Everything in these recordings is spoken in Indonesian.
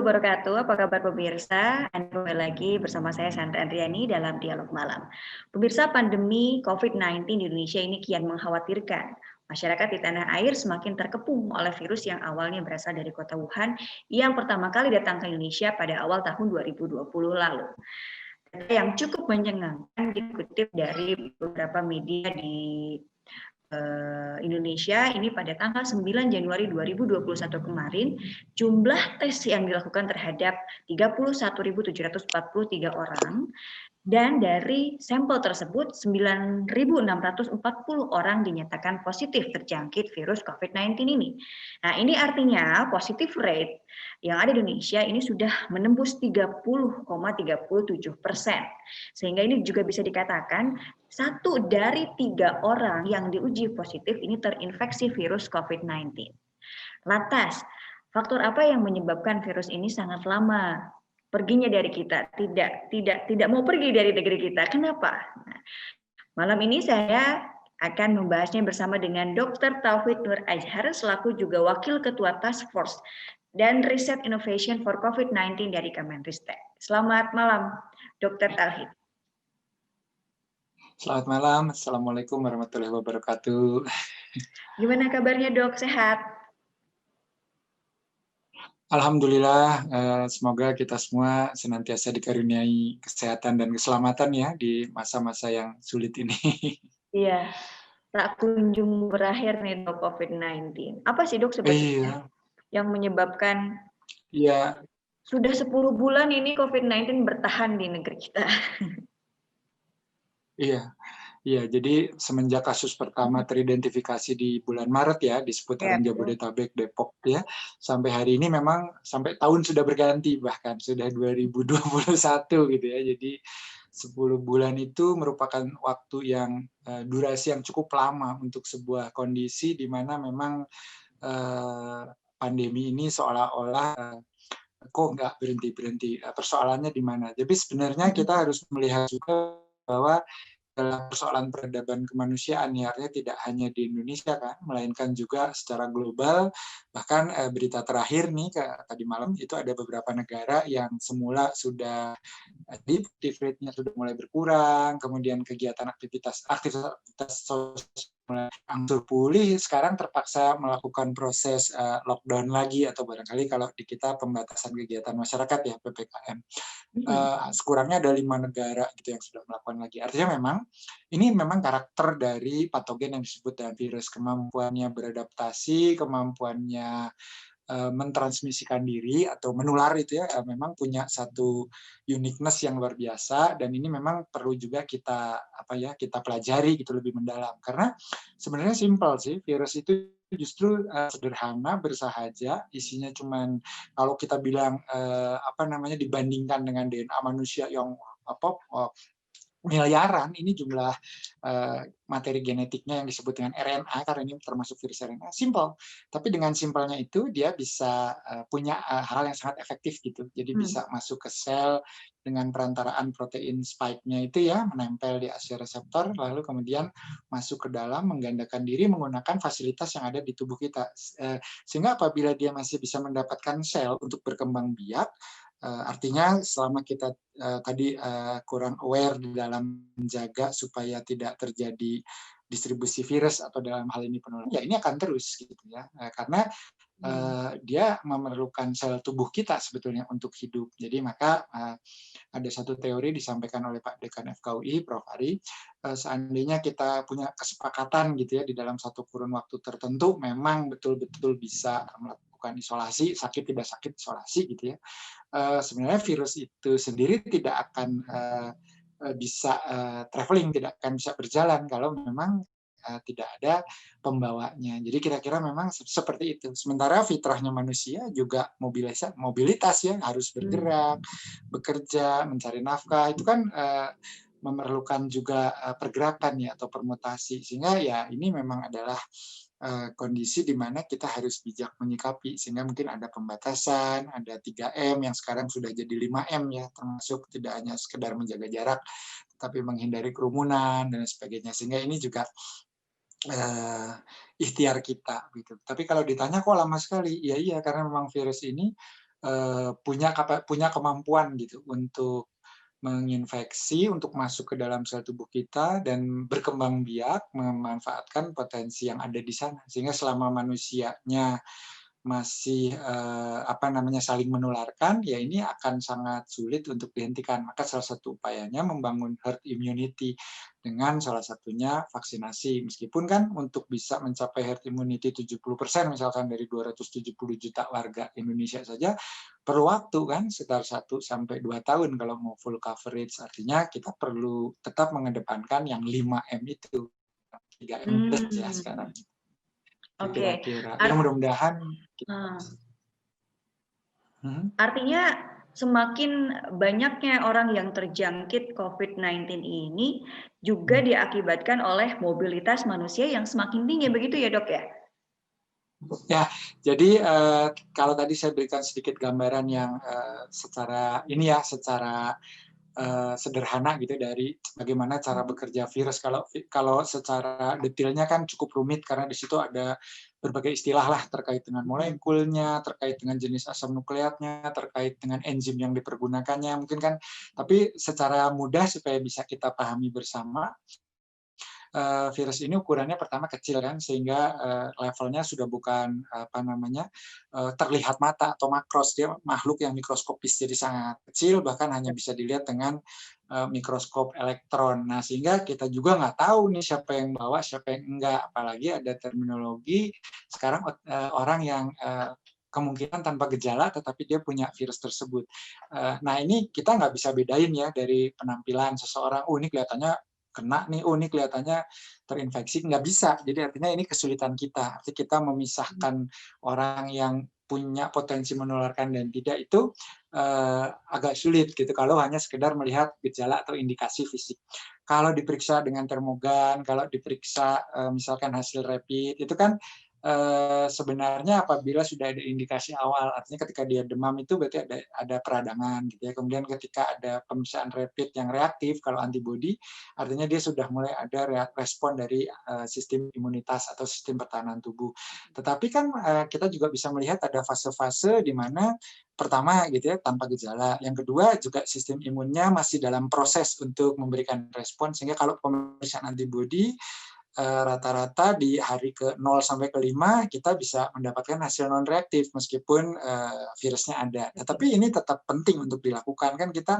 wabarakatuh. Apa kabar pemirsa? Anda kembali lagi bersama saya Sandra Andriani dalam Dialog Malam. Pemirsa, pandemi COVID-19 di Indonesia ini kian mengkhawatirkan. Masyarakat di tanah air semakin terkepung oleh virus yang awalnya berasal dari kota Wuhan yang pertama kali datang ke Indonesia pada awal tahun 2020 lalu. Data yang cukup mencengangkan dikutip dari beberapa media di Indonesia ini pada tanggal 9 Januari 2021 kemarin, jumlah tes yang dilakukan terhadap 31.743 orang, dan dari sampel tersebut 9.640 orang dinyatakan positif terjangkit virus COVID-19 ini. Nah, ini artinya positif rate yang ada di Indonesia ini sudah menembus 30,37%. Sehingga ini juga bisa dikatakan 1 dari 3 orang yang diuji positif ini terinfeksi virus COVID-19. Lantas, faktor apa yang menyebabkan virus ini sangat lama perginya dari kita, tidak mau pergi dari negeri kita? Kenapa? Nah, malam ini saya akan membahasnya bersama dengan Dr. Tauhid Nur Azhar selaku juga Wakil Ketua Task Force dan Research Innovation for COVID-19 dari Kemenristek. Selamat malam, Dr. Tauhid. Selamat malam, Assalamualaikum warahmatullahi wabarakatuh. Gimana kabarnya, Dok? Sehat? Alhamdulillah, semoga kita semua senantiasa dikaruniai kesehatan dan keselamatan ya di masa-masa yang sulit ini. Iya, tak kunjung berakhir nih, Dok, COVID-19. Apa sih, Dok, sebetulnya yang menyebabkan sudah 10 bulan ini COVID-19 bertahan di negeri kita? Iya, jadi semenjak kasus pertama teridentifikasi di bulan Maret ya, di seputaran Jabodetabek, Depok ya, sampai hari ini memang sampai tahun sudah berganti, bahkan sudah 2021 gitu ya. Jadi 10 bulan itu merupakan waktu yang durasi yang cukup lama untuk sebuah kondisi di mana memang pandemi ini seolah-olah kok nggak berhenti-berhenti. Persoalannya di mana? Jadi sebenarnya kita harus melihat juga bahwa dalam persoalan peradaban kemanusiaan ya, artinya tidak hanya di Indonesia kan, melainkan juga secara global. Bahkan berita terakhir nih tadi malam itu ada beberapa negara yang semula sudah active rate-nya sudah mulai berkurang, kemudian kegiatan aktivitas sosial mulai angsur pulih, sekarang terpaksa melakukan proses lockdown lagi, atau barangkali kalau di kita pembatasan kegiatan masyarakat ya, PPKM. Sekurangnya ada 5 negara gitu yang sudah melakukan lagi. Artinya ini memang karakter dari patogen yang disebut dengan virus, kemampuannya beradaptasi, kemampuannya mentransmisikan diri atau menular itu ya, memang punya satu uniqueness yang luar biasa, dan ini memang perlu juga kita pelajari gitu lebih mendalam, karena sebenarnya simpel sih, virus itu justru sederhana, bersahaja, isinya cuman kalau kita bilang dibandingkan dengan DNA manusia yang miliaran, ini jumlah materi genetiknya yang disebut dengan RNA, karena ini termasuk virus RNA, simple. Tapi dengan simpelnya itu dia bisa punya hal yang sangat efektif gitu. Jadi bisa masuk ke sel dengan perantaraan protein spike-nya itu ya, menempel di Asia reseptor, lalu kemudian masuk ke dalam, menggandakan diri menggunakan fasilitas yang ada di tubuh kita. Sehingga apabila dia masih bisa mendapatkan sel untuk berkembang biak, artinya selama kita tadi kurang aware di dalam menjaga supaya tidak terjadi distribusi virus atau dalam hal ini penularan, ya ini akan terus gitu ya, karena dia memerlukan sel tubuh kita sebetulnya untuk hidup. Jadi maka ada satu teori disampaikan oleh Pak Dekan FKUI, Prof. Ari, seandainya kita punya kesepakatan gitu ya di dalam satu kurun waktu tertentu, memang betul-betul bisa melakukan isolasi, sakit tidak sakit isolasi gitu ya. Sebenarnya virus itu sendiri tidak akan bisa traveling, tidak akan bisa berjalan kalau memang tidak ada pembawanya. Jadi kira-kira memang seperti itu. Sementara fitrahnya manusia juga mobilitas ya, harus bergerak, bekerja, mencari nafkah, itu kan memerlukan juga pergerakan ya atau permutasi. Sehingga ya ini memang adalah kondisi di mana kita harus bijak menyikapi, sehingga mungkin ada pembatasan, ada 3M yang sekarang sudah jadi 5M ya, termasuk tidak hanya sekedar menjaga jarak, tapi menghindari kerumunan dan sebagainya. Sehingga ini juga ikhtiar kita gitu. Tapi kalau ditanya kok lama sekali, ya iya karena memang virus ini punya kemampuan gitu untuk menginfeksi, untuk masuk ke dalam sel tubuh kita dan berkembang biak memanfaatkan potensi yang ada di sana. Sehingga selama manusianya masih saling menularkan, ya ini akan sangat sulit untuk dihentikan. Maka salah satu upayanya membangun herd immunity dengan salah satunya vaksinasi. Meskipun kan untuk bisa mencapai herd immunity 70% misalkan dari 270 juta warga Indonesia saja perlu waktu kan sekitar 1 sampai 2 tahun kalau mau full coverage. Artinya kita perlu tetap mengedepankan yang 5M itu. 3M plus ya sekarang. Oke. Kira-kira. Ya mudah-mudahan. Artinya semakin banyaknya orang yang terjangkit COVID-19 ini juga diakibatkan oleh mobilitas manusia yang semakin tinggi, begitu ya dok ya? Ya, jadi kalau tadi saya berikan sedikit gambaran yang secara sederhana gitu dari bagaimana cara bekerja virus. Kalau secara detailnya kan cukup rumit karena di situ ada berbagai istilah lah terkait dengan molekulnya, terkait dengan jenis asam nukleatnya, terkait dengan enzim yang dipergunakannya, mungkin kan. Tapi secara mudah supaya bisa kita pahami bersama, virus ini ukurannya pertama kecil kan, sehingga levelnya sudah bukan terlihat mata atau makros, dia makhluk yang mikroskopis, jadi sangat kecil, bahkan hanya bisa dilihat dengan mikroskop elektron. Nah, sehingga kita juga nggak tahu nih siapa yang bawa, siapa yang enggak, apalagi ada terminologi sekarang orang yang kemungkinan tanpa gejala tetapi dia punya virus tersebut. Nah, ini kita nggak bisa bedain ya dari penampilan seseorang, ini kelihatannya kena nih, ini kelihatannya terinfeksi, nggak bisa. Jadi artinya ini kesulitan kita. Artinya kita memisahkan orang yang punya potensi menularkan dan tidak itu agak sulit gitu kalau hanya sekedar melihat gejala atau indikasi fisik. Kalau diperiksa dengan termogan, kalau diperiksa misalkan hasil rapid, itu kan sebenarnya apabila sudah ada indikasi awal, artinya ketika dia demam itu berarti ada peradangan gitu ya. Kemudian ketika ada pemeriksaan rapid yang reaktif, kalau antibodi, artinya dia sudah mulai ada respon dari sistem imunitas atau sistem pertahanan tubuh. Tetapi kan kita juga bisa melihat ada fase-fase di mana pertama gitu ya tanpa gejala, yang kedua juga sistem imunnya masih dalam proses untuk memberikan respon, sehingga kalau pemeriksaan antibodi rata-rata di hari ke-0 sampai ke-5 kita bisa mendapatkan hasil non reaktif meskipun virusnya ada. Nah, tapi ini tetap penting untuk dilakukan, kan kita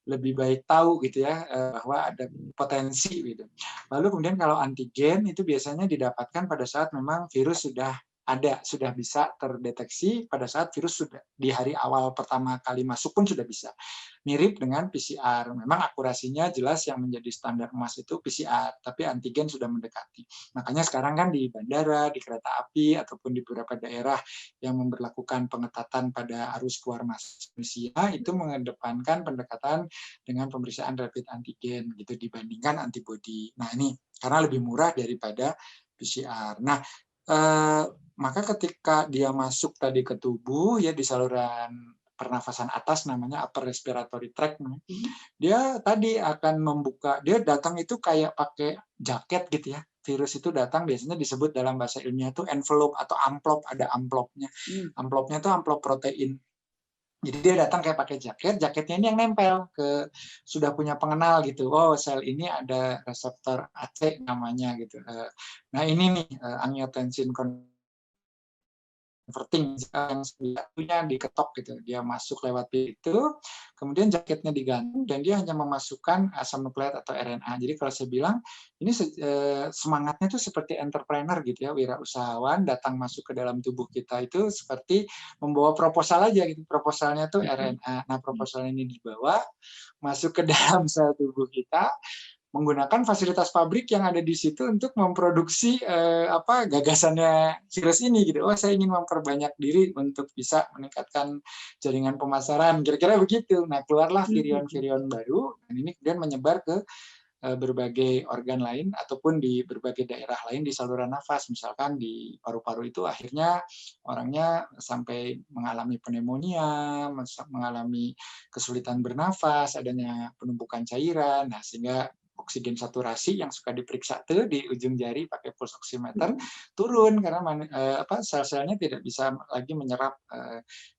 lebih baik tahu gitu ya bahwa ada potensi gitu. Lalu kemudian kalau antigen itu biasanya didapatkan pada saat memang virus sudah ada, sudah bisa terdeteksi pada saat virus sudah di hari awal pertama kali masuk pun sudah bisa. Mirip dengan PCR. Memang akurasinya jelas yang menjadi standar emas itu PCR, tapi antigen sudah mendekati. Makanya sekarang kan di bandara, di kereta api, ataupun di beberapa daerah yang memberlakukan pengetatan pada arus keluar masuk manusia, itu mengedepankan pendekatan dengan pemeriksaan rapid antigen gitu dibandingkan antibodi. Nah ini karena lebih murah daripada PCR. Nah, maka ketika dia masuk tadi ke tubuh ya di saluran pernafasan atas namanya upper respiratory tract, dia tadi akan membuka, dia datang itu kayak pakai jaket gitu ya. Virus itu datang biasanya disebut dalam bahasa ilmiah itu envelope atau amplop, ada amplopnya. Amplopnya itu amplop protein. Jadi dia datang kayak pakai jaket, jaketnya ini yang nempel ke sudah punya pengenal gitu. Oh, sel ini ada reseptor AC namanya gitu. Nah, ini nih angiotensin converting yang satunya diketok gitu, dia masuk lewat itu, kemudian jaketnya digantung dan dia hanya memasukkan asam nukleat atau RNA. Jadi kalau saya bilang ini semangatnya tuh seperti entrepreneur gitu ya, wirausahawan datang masuk ke dalam tubuh kita itu seperti membawa proposal aja gitu. Proposalnya tuh RNA. Nah, proposal ini dibawa masuk ke dalam sel tubuh kita, menggunakan fasilitas pabrik yang ada di situ untuk memproduksi gagasannya virus ini gitu. Oh, saya ingin memperbanyak diri untuk bisa meningkatkan jaringan pemasaran, kira-kira begitu. Nah, keluarlah virion-virion baru dan ini kemudian menyebar ke berbagai organ lain ataupun di berbagai daerah lain di saluran nafas, misalkan di paru-paru itu akhirnya orangnya sampai mengalami pneumonia, mengalami kesulitan bernafas, adanya penumpukan cairan, nah sehingga oksigen saturasi yang suka diperiksa tuh di ujung jari pakai pulse oximeter turun karena sel-selnya tidak bisa lagi menyerap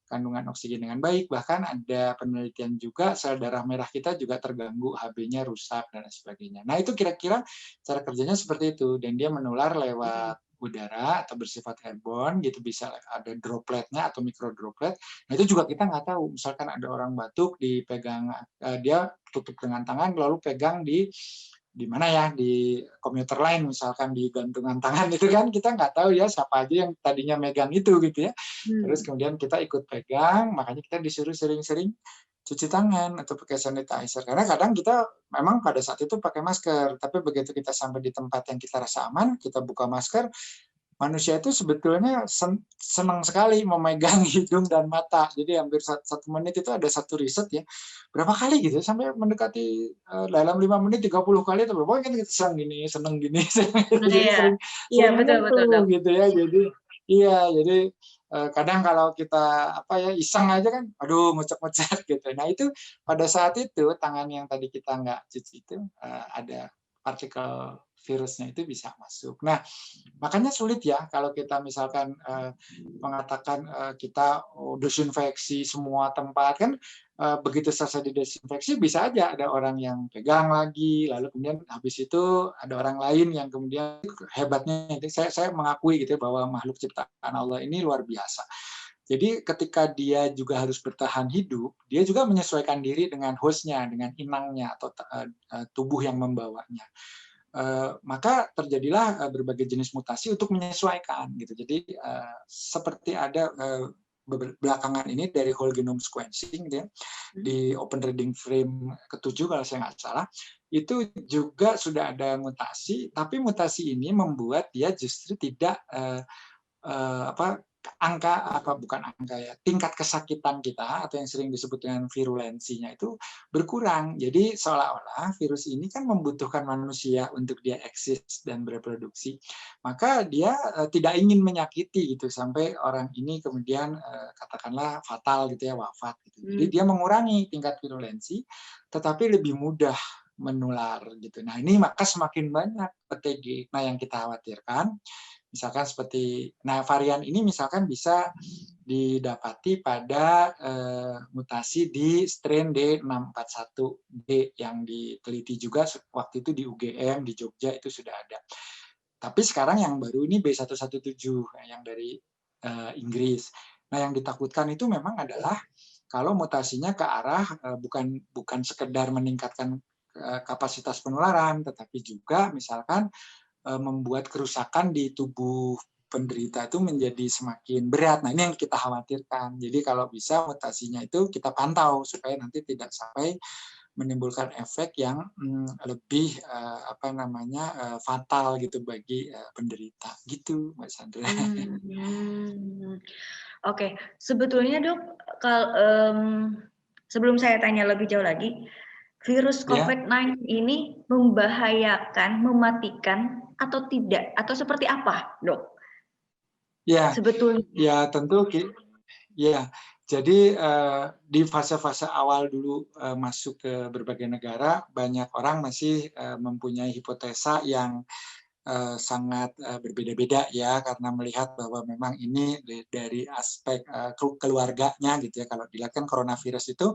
kandungan oksigen dengan baik. Bahkan ada penelitian juga sel darah merah kita juga terganggu, Hb-nya rusak dan sebagainya. Nah, itu kira-kira cara kerjanya seperti itu, dan dia menular lewat udara atau bersifat airborne gitu, bisa ada dropletnya atau mikrodroplet. Nah, itu juga kita nggak tahu. Misalkan ada orang batuk dipegang, dia tutup dengan tangan lalu pegang di mana ya, di komuter lain misalkan, di gantungan tangan itu kan kita nggak tahu ya siapa aja yang tadinya megang itu gitu ya. Terus kemudian kita ikut pegang, makanya kita disuruh sering-sering cuci tangan atau pakai sanitizer. Karena kadang kita memang pada saat itu pakai masker, tapi begitu kita sampai di tempat yang kita rasa aman, kita buka masker, manusia itu sebetulnya senang sekali memegang hidung dan mata. Jadi hampir 1 menit itu ada satu riset ya, berapa kali gitu, sampai mendekati dalam 5 menit 30 kali atau berapa, kan kita senang gini. Jadi Iya, sering iya sering betul betul menyentuh dok. gitu ya. Jadi iya, jadi kadang kalau kita iseng aja kan, aduh ngucek-ngucek gitu. Nah itu pada saat itu tangan yang tadi kita nggak cuci itu ada partikel virusnya itu bisa masuk. Nah, makanya sulit ya kalau kita misalkan mengatakan kita desinfeksi semua tempat kan, begitu selesai didesinfeksi bisa aja ada orang yang pegang lagi, lalu kemudian habis itu ada orang lain yang kemudian, hebatnya itu saya mengakui gitu ya, bahwa makhluk ciptaan Allah ini luar biasa. Jadi ketika dia juga harus bertahan hidup, dia juga menyesuaikan diri dengan hostnya, dengan inangnya atau tubuh yang membawanya. Maka terjadilah berbagai jenis mutasi untuk menyesuaikan gitu. Jadi seperti ada belakangan ini dari whole genome sequencing gitu ya, di Open Reading Frame ke-7 kalau saya nggak salah, itu juga sudah ada mutasi, tapi mutasi ini membuat dia justru tidak tingkat kesakitan kita atau yang sering disebut dengan virulensinya itu berkurang. Jadi seolah-olah virus ini kan membutuhkan manusia untuk dia eksis dan bereproduksi. Maka dia tidak ingin menyakiti gitu sampai orang ini kemudian katakanlah fatal gitu ya, wafat gitu. Jadi dia mengurangi tingkat virulensi tetapi lebih mudah menular gitu. Nah, ini maka semakin banyak OTG. Nah, yang kita khawatirkan misalkan seperti, nah varian ini misalkan bisa didapati pada mutasi di strain D641D yang diteliti juga waktu itu di UGM, di Jogja itu sudah ada. Tapi sekarang yang baru ini B117 yang dari Inggris. Nah yang ditakutkan itu memang adalah kalau mutasinya ke arah bukan sekedar meningkatkan kapasitas penularan, tetapi juga misalkan membuat kerusakan di tubuh penderita itu menjadi semakin berat. Nah, ini yang kita khawatirkan. Jadi kalau bisa mutasinya itu kita pantau supaya nanti tidak sampai menimbulkan efek yang lebih fatal gitu bagi penderita. Gitu, Mbak Sandra. Oke, sebetulnya dok, sebelum saya tanya lebih jauh lagi, virus COVID-19 ini membahayakan, mematikan atau tidak, atau seperti apa, dok? Ya, sebetulnya. Ya tentu, ya. Jadi di fase-fase awal dulu masuk ke berbagai negara, banyak orang masih mempunyai hipotesa yang sangat berbeda-beda ya, karena melihat bahwa memang ini dari aspek keluarganya gitu ya. Kalau dilihat kan coronavirus itu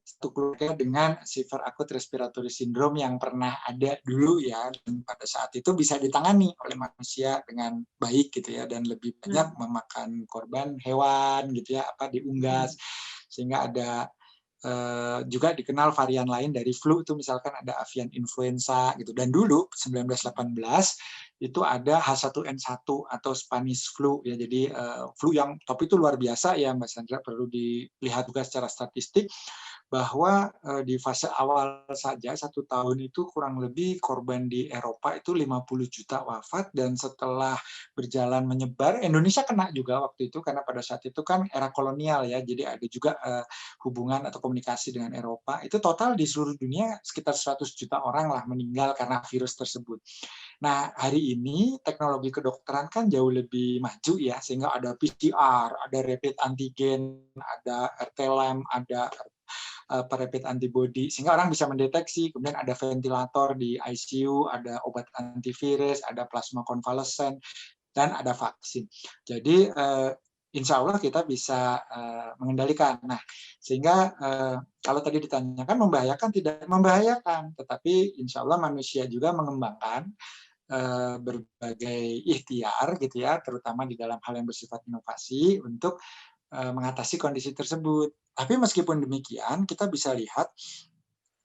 satu keluarga dengan severe acute respiratory syndrome yang pernah ada dulu ya, dan pada saat itu bisa ditangani oleh manusia dengan baik gitu ya, dan lebih banyak memakan korban hewan gitu ya, diunggas, sehingga ada juga dikenal varian lain dari flu itu misalkan ada avian influenza gitu, dan dulu 1918 itu ada H1N1 atau Spanish flu ya, jadi flu yang tapi itu luar biasa ya Mbak Sandra, perlu dilihat juga secara statistik bahwa di fase awal saja 1 tahun itu kurang lebih korban di Eropa itu 50 juta wafat, dan setelah berjalan menyebar Indonesia kena juga waktu itu karena pada saat itu kan era kolonial ya, jadi ada juga hubungan atau komunikasi dengan Eropa. Itu total di seluruh dunia sekitar 100 juta orang lah meninggal karena virus tersebut. Nah, hari ini teknologi kedokteran kan jauh lebih maju ya, sehingga ada PCR, ada rapid antigen, ada RT-LAMP, ada rapid antibody sehingga orang bisa mendeteksi. Kemudian ada ventilator di ICU, ada obat antivirus, ada plasma konvalesen, dan ada vaksin. Jadi insya Allah kita bisa mengendalikan. Nah, sehingga kalau tadi ditanyakan membahayakan, tidak membahayakan, tetapi insya Allah manusia juga mengembangkan berbagai ikhtiar gitu ya, terutama di dalam hal yang bersifat inovasi untuk mengatasi kondisi tersebut. Tapi meskipun demikian, kita bisa lihat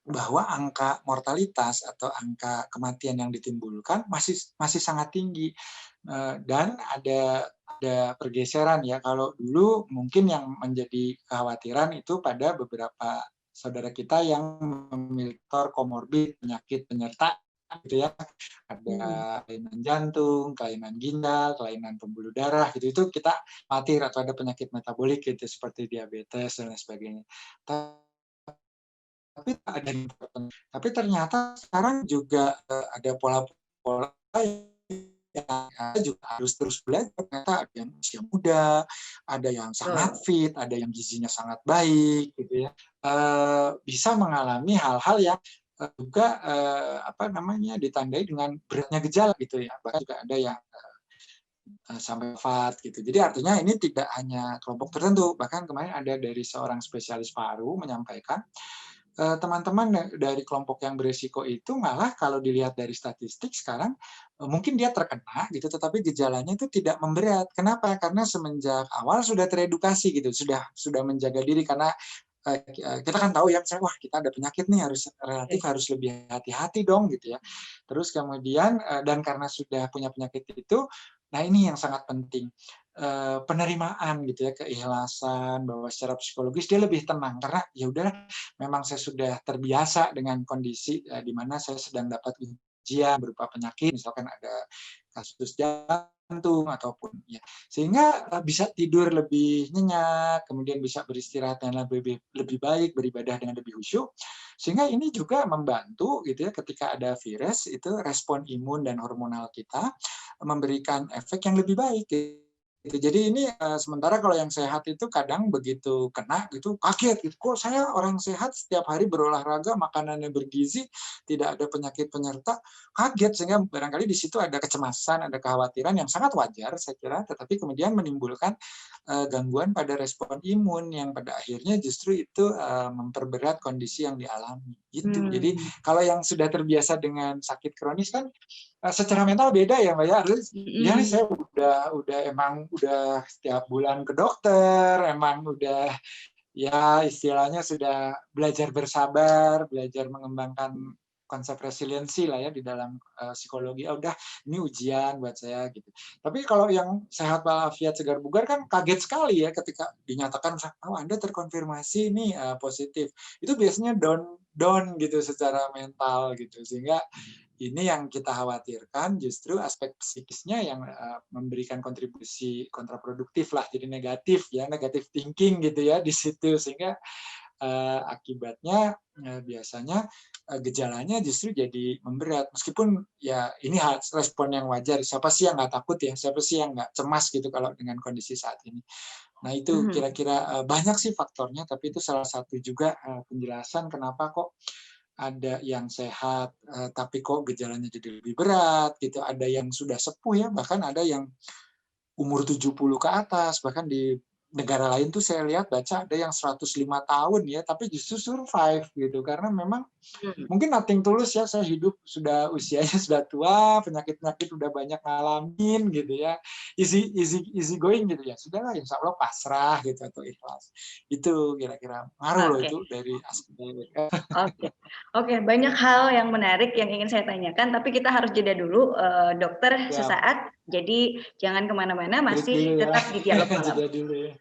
bahwa angka mortalitas atau angka kematian yang ditimbulkan masih sangat tinggi. Dan ada pergeseran ya. Kalau dulu mungkin yang menjadi kekhawatiran itu pada beberapa saudara kita yang memiliki komorbid, penyakit penyerta gitu ya, ada kelainan jantung, kelainan ginjal, kelainan pembuluh darah gitu, itu kita khawatir, atau ada penyakit metabolik gitu seperti diabetes dan lain sebagainya. Tapi ternyata sekarang juga ada pola-pola yang juga harus terus belajar. Ternyata ada yang usia muda, ada yang sangat fit, ada yang gizinya sangat baik, gitu ya, bisa mengalami hal-hal yang juga ditandai dengan beratnya gejala gitu ya. Bahkan juga ada yang sampai wafat gitu. Jadi artinya ini tidak hanya kelompok tertentu. Bahkan kemarin ada dari seorang spesialis paru menyampaikan teman-teman dari kelompok yang berisiko itu malah kalau dilihat dari statistik sekarang mungkin dia terkena gitu, tetapi gejalanya itu tidak memberat. Kenapa? Karena semenjak awal sudah teredukasi gitu, sudah menjaga diri, karena kita kan tahu ya, misalnya wah kita ada penyakit nih, harus lebih hati-hati dong gitu ya. Terus kemudian dan karena sudah punya penyakit itu, nah ini yang sangat penting, penerimaan gitu ya, keikhlasan, bahwa secara psikologis dia lebih tenang karena ya udah, memang saya sudah terbiasa dengan kondisi di mana saya sedang dapat ujian berupa penyakit, misalkan ada kasus jantung ataupun ya, sehingga bisa tidur lebih nyenyak, kemudian bisa beristirahat dengan lebih baik, beribadah dengan lebih khusyuk, sehingga ini juga membantu gitu ya, ketika ada virus itu respon imun dan hormonal kita memberikan efek yang lebih baik gitu. Jadi ini sementara kalau yang sehat itu kadang begitu kena gitu kaget gitu, kok saya orang sehat setiap hari berolahraga, makanannya bergizi, tidak ada penyakit penyerta, kaget, sehingga barangkali di situ ada kecemasan, ada kekhawatiran yang sangat wajar saya kira, tetapi kemudian menimbulkan gangguan pada respon imun yang pada akhirnya justru itu memperberat kondisi yang dialami gitu. Jadi kalau yang sudah terbiasa dengan sakit kronis kan secara mental beda ya Mbak ya. Ya nih saya udah setiap bulan ke dokter, emang udah ya istilahnya sudah belajar bersabar, belajar mengembangkan konsep resiliensi lah ya di dalam psikologi. Oh, udah ini ujian buat saya gitu. Tapi kalau yang sehat walafiat segar bugar kan kaget sekali ya ketika dinyatakan oh Anda terkonfirmasi ini positif. Itu biasanya down gitu secara mental gitu, sehingga ini yang kita khawatirkan justru aspek psikisnya yang memberikan kontribusi kontraproduktif lah, jadi negatif ya, negatif thinking gitu ya di situ, sehingga akibatnya biasanya gejalanya justru jadi memberat, meskipun ya ini respon yang wajar. Siapa sih yang nggak takut ya, siapa sih yang nggak cemas gitu kalau dengan kondisi saat ini. Nah itu kira-kira banyak sih faktornya, tapi itu salah satu juga penjelasan kenapa kok ada yang sehat tapi kok gejalanya jadi lebih berat gitu, ada yang sudah sepuh ya, bahkan ada yang umur 70 ke atas, bahkan di negara lain tuh saya lihat baca ada yang 105 tahun ya, tapi justru survive gitu, karena memang mungkin nothing tulus ya, saya hidup sudah usianya sudah tua, penyakit-penyakit udah banyak ngalamin gitu ya, easy going gitu ya, sudahlah insya Allah pasrah gitu atau ikhlas. Itu kira-kira ngaruh loh itu dari aspek. Oke, banyak hal yang menarik yang ingin saya tanyakan, tapi kita harus jeda dulu, dokter sesaat. Jadi jangan kemana-mana, masih tetap di Dialog Malam. Jeda dulu ya.